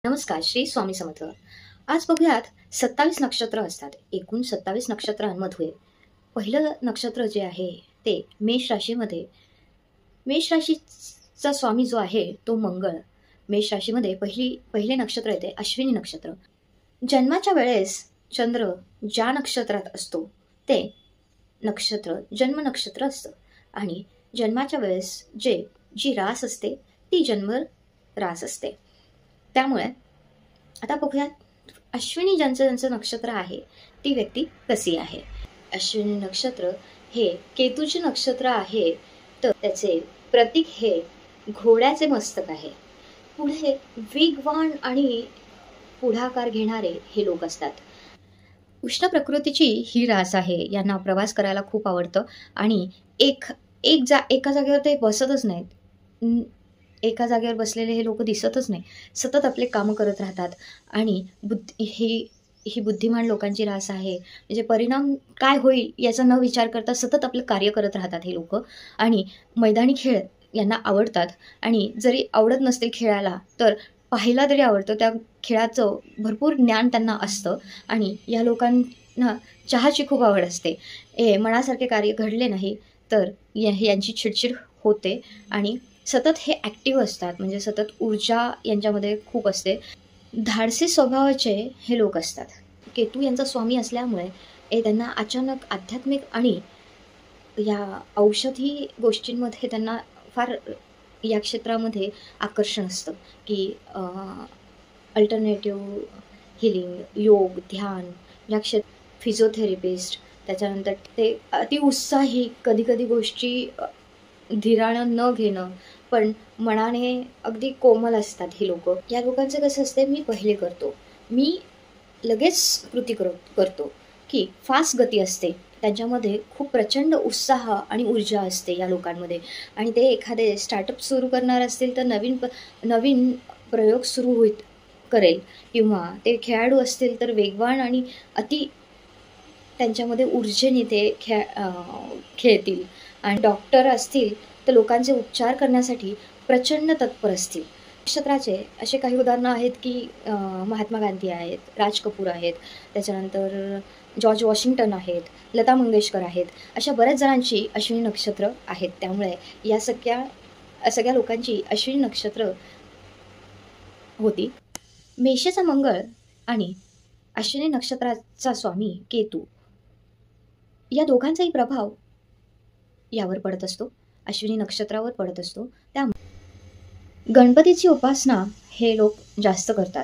नमस्कार, श्री स्वामी समर्थ. आज बघूयात 27 नक्षत्र असतात. एकूण 27 नक्षत्रांमध्ये पहिलं नक्षत्र जे आहे ते मेष राशीमध्ये. मेष राशीचा स्वामी जो आहे तो मंगळ. मेष राशीमध्ये पहिले नक्षत्र येते अश्विनी नक्षत्र. जन्माच्या वेळेस चंद्र ज्या नक्षत्रात असतो ते नक्षत्र जन्म नक्षत्र असतं आणि जन्माच्या वेळेस जी रास असते ती जन्म रास असते. त्यामुळे आता बघूयात अश्विनी ज्यांचं नक्षत्र आहे ती व्यक्ती कशी आहे. अश्विनी नक्षत्र हे केतूचे नक्षत्र आहे, तर त्याचे प्रतीक हे घोड्याचे मस्तक आहे. पुढे वेगवान आणि पुढाकार घेणारे हे लोक असतात. उष्ण प्रकृतीची ही रास आहे. यांना प्रवास करायला खूप आवडतं आणि एका जागेवर ते बसतच नाहीत. एका जागेवर बसलेले हे लोक दिसतच नाही. सतत आपले कामं करत राहतात आणि ही बुद्धिमान लोकांची रास आहे. म्हणजे परिणाम काय होईल याचा न विचार करता सतत आपलं कार्य करत राहतात हे लोक. आणि मैदानी खेळ यांना आवडतात आणि जरी आवडत नसतील खेळायला तर पाहायला तरी आवडतं. त्या खेळाचं भरपूर ज्ञान त्यांना असतं आणि या लोकांना चहाची खूप आवड असते. मनासारखे कार्य घडले नाही तर यांची चिडचिड होते आणि सतत हे ॲक्टिव्ह असतात. म्हणजे सतत ऊर्जा यांच्यामध्ये खूप असते. धाडसी स्वभावाचे हे लोक असतात. केतू यांचा स्वामी असल्यामुळे त्यांना अचानक आध्यात्मिक आणि या औषधी गोष्टींमध्ये त्यांना फार या क्षेत्रामध्ये आकर्षण असतं की अल्टरनेटिव्ह हिलिंग, योग, ध्यान या फिजिओथेरपिस्ट. त्याच्यानंतर ते अतिउत्साही, कधी गोष्टी धीरानं न घेणं पण मनाने अगदी कोमल असतात ही लोक. या लोकांचं कसं असते, मी पहिले करतो, मी लगेच कृती करतो की फास्ट गती असते त्यांच्यामध्ये. खूप प्रचंड उत्साह आणि ऊर्जा असते या लोकांमध्ये. आणि ते एखादे स्टार्टअप सुरू करणार असतील तर नवीन प्रयोग सुरू करेल, किंवा ते खेळाडू असतील तर वेगवान आणि त्यांच्यामध्ये ऊर्जेने ते खेळतील. आणि डॉक्टर असतील तर लोकांचे उपचार करण्यासाठी प्रचंड तत्पर असतील. नक्षत्राचे असे काही उदाहरणं आहेत की महात्मा गांधी आहेत, राज कपूर आहेत, त्याच्यानंतर जॉर्ज वॉशिंग्टन आहेत, लता मंगेशकर आहेत. अशा बऱ्याच जणांची अश्विनी नक्षत्र आहेत. त्यामुळे या सगळ्या लोकांची अश्विनी नक्षत्र होती. मेषाचा मंगळ आणि अश्विनी नक्षत्राचा स्वामी केतू या दोघांचाही प्रभाव यावर पडत असतो, अश्विनी नक्षत्रावर पडत असतो. त्यामुळे गणपतीची उपासना हे लोक जास्त करतात.